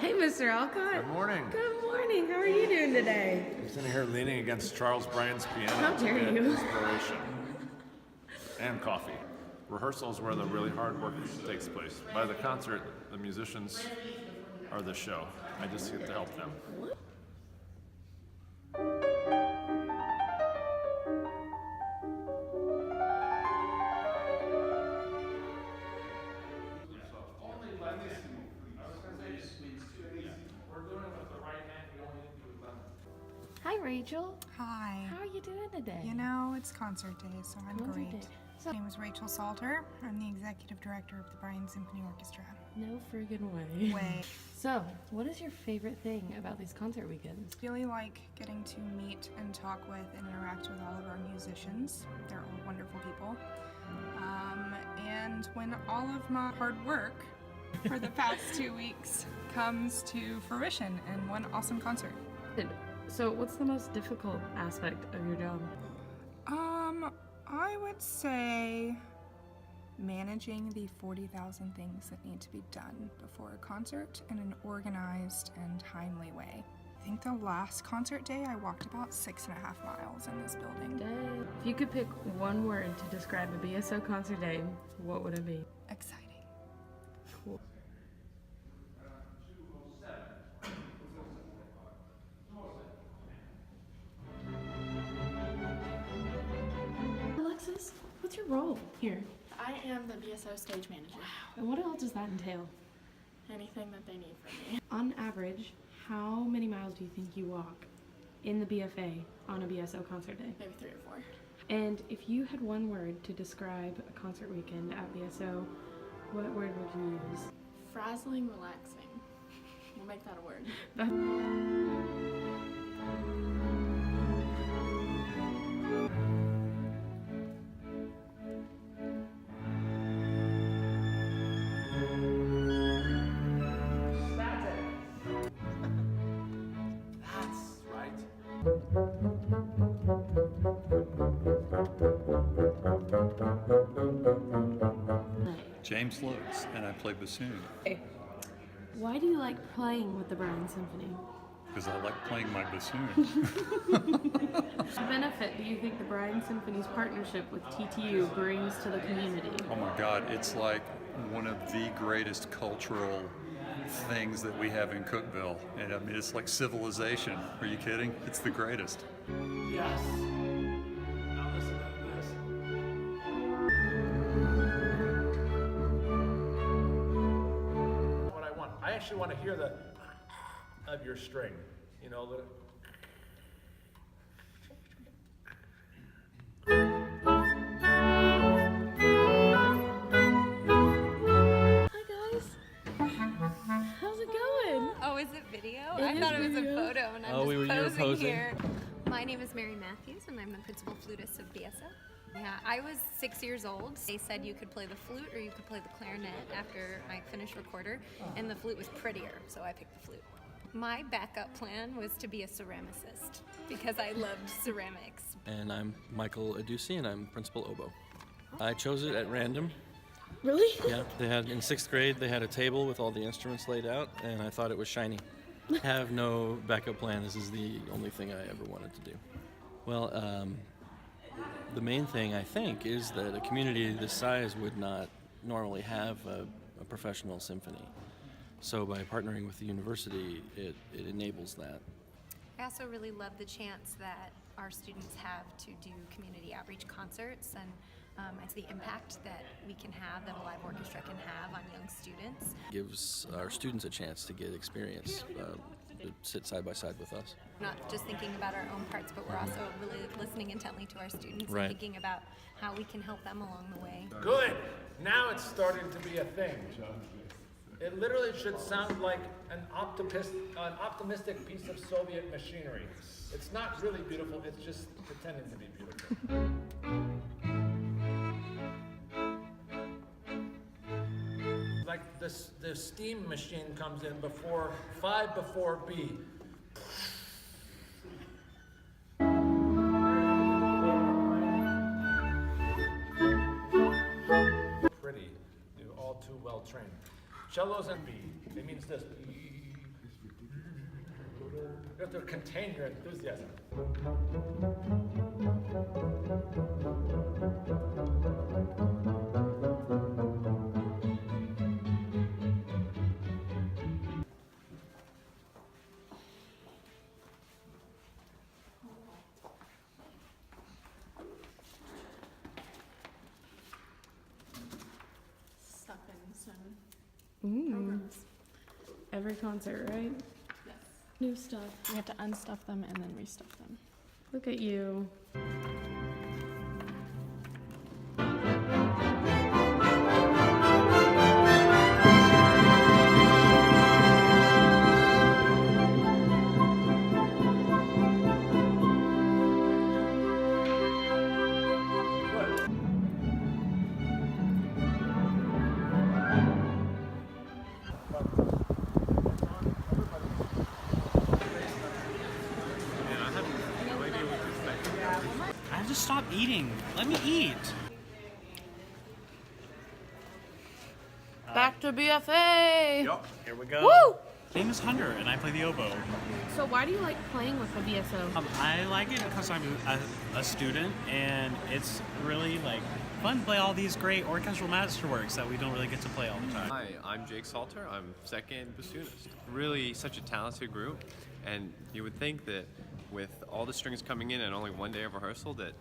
Hey, Mr. Alcott. Good morning. Good morning. How are you doing today? I'm sitting here leaning against Charles Bryan's piano. How dare to get you. Inspiration. And coffee. Rehearsal is where the really hard work takes place. By the concert, the musicians are the show. I just get to help them. Hi, Rachel. Hi. How are you doing today? You know, it's concert day, so I'm Concert great. day. My name is Rachel Salter. I'm the executive director of the Bryan Symphony Orchestra. No friggin' way. Way. So, what is your favorite thing about these concert weekends? Really like getting to meet and talk with and interact with all of our musicians. They're all wonderful people. And when all of my hard work for the past 2 weeks comes to fruition in one awesome concert. So, what's the most difficult aspect of your job? I would say managing the 40,000 things that need to be done before a concert in an organized and timely way. I think the last concert day I walked about 6.5 miles in this building. If you could pick one word to describe a BSO concert day, what would it be? Exciting. Cool. Alexis, what's your role here? I am the BSO stage manager. And what else does that entail? Anything that they need from me. On average, how many miles do you think you walk in the BFA on a BSO concert day? Maybe 3 or 4. And if you had one word to describe a concert weekend at BSO, what word would you use? Frazzling, relaxing. We'll make that a word. James Loads, and I play bassoon Why do you like playing with the Bryan Symphony? because I like playing my bassoon. What benefit do you think the Bryan Symphony's partnership with TTU brings to the community? Oh my God, it's like one of the greatest cultural things that we have in Cookeville. And I mean, it's like civilization. Are you kidding? It's the greatest. Yes. Now listen to this. What I want, I actually want to hear the of your string. You know, the Hi guys. How's it going? Oh, is it video? It I is thought it was video. a photo, and I'm Oh, you were posing? here. My name is Mary Matthews, and I'm the principal flutist of BSO. Yeah, I was 6 years old. They said you could play the flute or you could play the clarinet after I finished recorder, and the flute was prettier, so I picked the flute. My backup plan was to be a ceramicist because I loved ceramics. And I'm Michael Adusi, and I'm principal oboe. I chose it at random. Really? Yeah, they had in 6th grade. They had a table with all the instruments laid out, and I thought it was shiny. Have no backup plan. This is the only thing I ever wanted to do. Well, the main thing I think is that a community this size would not normally have a professional symphony. So by partnering with the university, it enables that. I also really love the chance that our students have to do community outreach concerts, and it's the impact that we can have, that a live orchestra can have on young students. Gives our students a chance to get experience, to sit side by side with us. Not just thinking about our own parts, but we're also really listening intently to our students Right. and thinking about how we can help them along the way. Good. Now it's starting to be a thing. It literally should sound like an optimistic piece of Soviet machinery. It's not really beautiful, it's just pretending to be beautiful. Like the steam machine comes in before 5 before B. Pretty, you're all too well trained. Cellos and B, it means this. You have to contain your enthusiasm. Stuffing some Ooh. programs. Every concert, right? Yes. New stuff. We have to unstuff them and then restuff them. Look at you. I have to stop eating. Let me eat. Back to BFA! Yup. Here we go. Woo! Name is Hunter, and I play the oboe. So why do you like playing with the BSO? I like it because I'm a student, and it's really like fun to play all these great orchestral masterworks that we don't really get to play all the time. Hi, I'm Jake Salter. I'm second bassoonist. Really such a talented group, and you would think that with all the strings coming in and only one day of rehearsal that it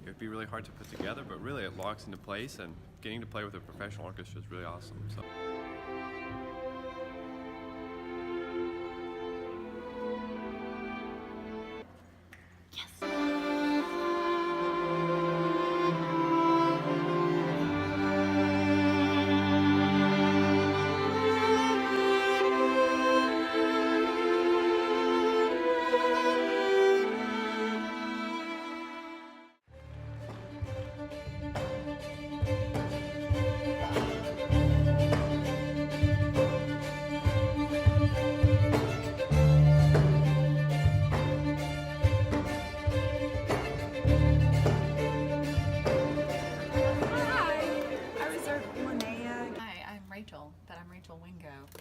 would be really hard to put together, but really it locks into place, and getting to play with a professional orchestra is really awesome. So.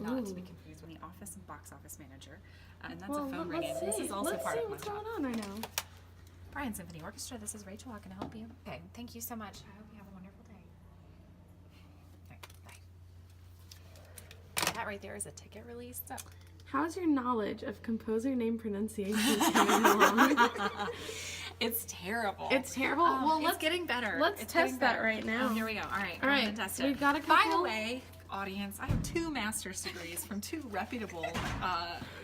Not to be confused with the office and box office manager. And that's Well, a phone let's ringing. see. This is also Let's part see of my what's job. going on right now. Bryan Symphony Orchestra, this is Rachel. How can I help you? Okay, thank you so much. I hope you have a wonderful day. Okay, bye. That right there is a ticket release. So, How's your knowledge of composer name pronunciations coming along? it's terrible. It's terrible? Well, it's let's getting better. let's It's test getting that better. right now. Oh, here we go. All right, All I'm right, gonna test it. we've got a By the couple- way, audience, I have 2 master's degrees from 2 reputable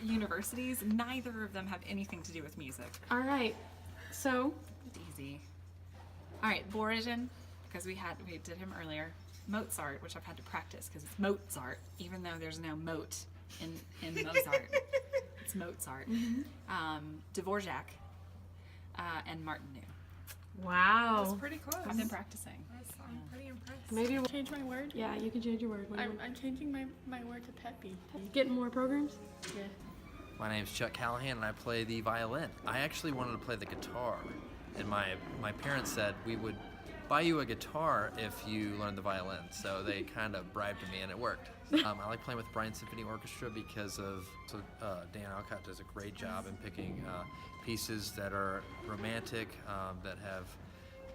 universities. Neither of them have anything to do with music. All right. So, It's easy. All right, Boragin, because we did him earlier. Mozart, which I've had to practice because it's Mozart, even though there's no moat in Mozart. It's Mozart. Dvorak, and Martin wow. That's pretty close. I've been practicing. I'm pretty impressed. Maybe we'll Change my word? Yeah, you can change your word. What do you I'm changing my word to peppy. want? Getting more programs? Yeah. My name's Chuck Callahan and I play the violin. I actually wanted to play the guitar, and my parents said we would buy you a guitar if you learned the violin, so they kind of bribed me and it worked. I like playing with Bryan Symphony Orchestra because of Dan Alcott does a great job in picking pieces that are romantic, that have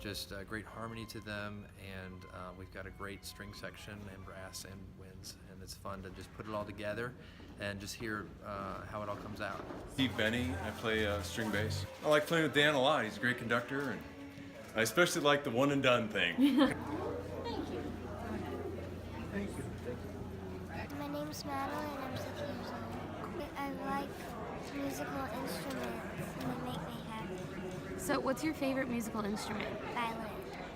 just great harmony to them, and we've got a great string section and brass and winds, and it's fun to just put it all together and just hear how it all comes out. Steve Benny, I play string bass. I like playing with Dan a lot. He's a great conductor, and I especially like the one and done thing. Thank you. My name's Madeline and I'm 6 years old. I like musical instruments and they make me happy. So what's your favorite musical instrument?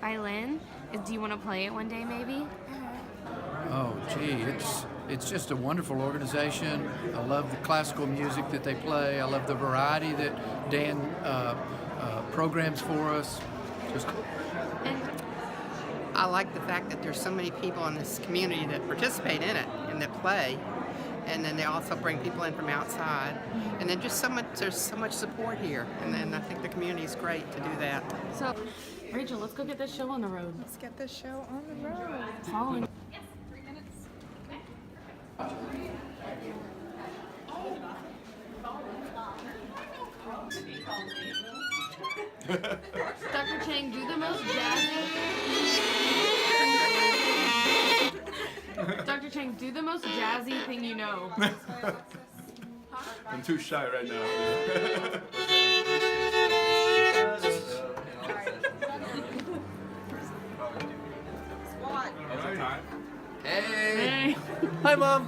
Violin. Violin? Do you want to play it one day maybe? Oh, gee, it's just a wonderful organization. I love the classical music that they play. I love the variety that Dan programs for us. Just I like the fact that there's so many people in this community that participate in it and that play, and then they also bring people in from outside, and then just there's so much support here, and then I think the community is great to do that. So, Rachel, let's go get this show on the road. Let's get this show on the road. Following. Yes, 3 minutes. Dr. Chang, do the most jazzy. Dr. Chang, do the most jazzy thing you know. I'm too shy right now. Hey. Hi, Mom.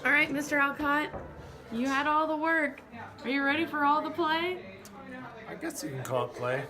All right, Mr. Alcott, you had all the work. Are you ready for all the play? I guess you can call it play.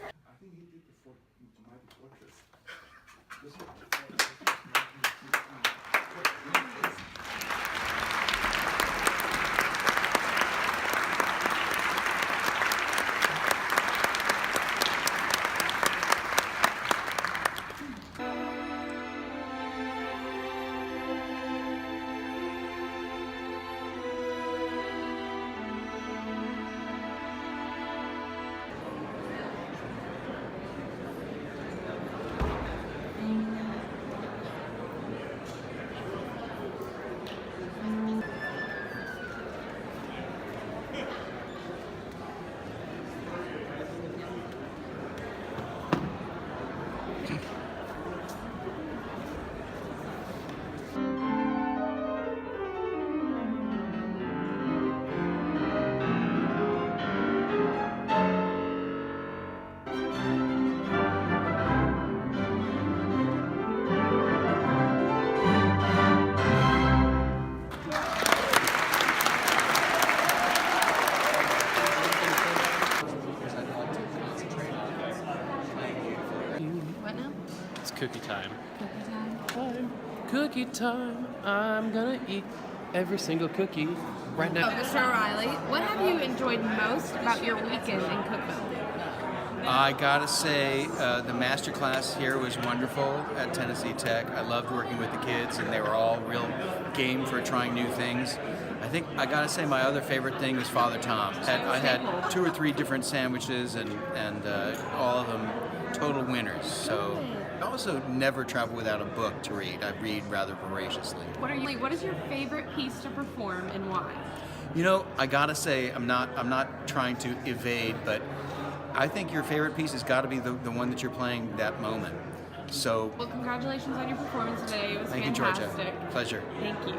What now? It's cookie time. Cookie time. Cookie time. I'm gonna eat every single cookie right Oh, now. Mr. O'Reilly, what have you enjoyed most about your weekend in Cookville? I gotta say, the master class here was wonderful at Tennessee Tech. I loved working with the kids, and they were all real game for trying new things. I think I gotta say my other favorite thing was Father Tom's. I had 2 or 3 different sandwiches, and all of them total winners. So I also never travel without a book to read. I read rather voraciously. What is your favorite piece to perform and why? You know, I gotta say, I'm not trying to evade, but I think your favorite piece has got to be the one that you're playing that moment. So, Well, congratulations on your performance today. It was thank you, fantastic. Georgia. Pleasure. Thank you.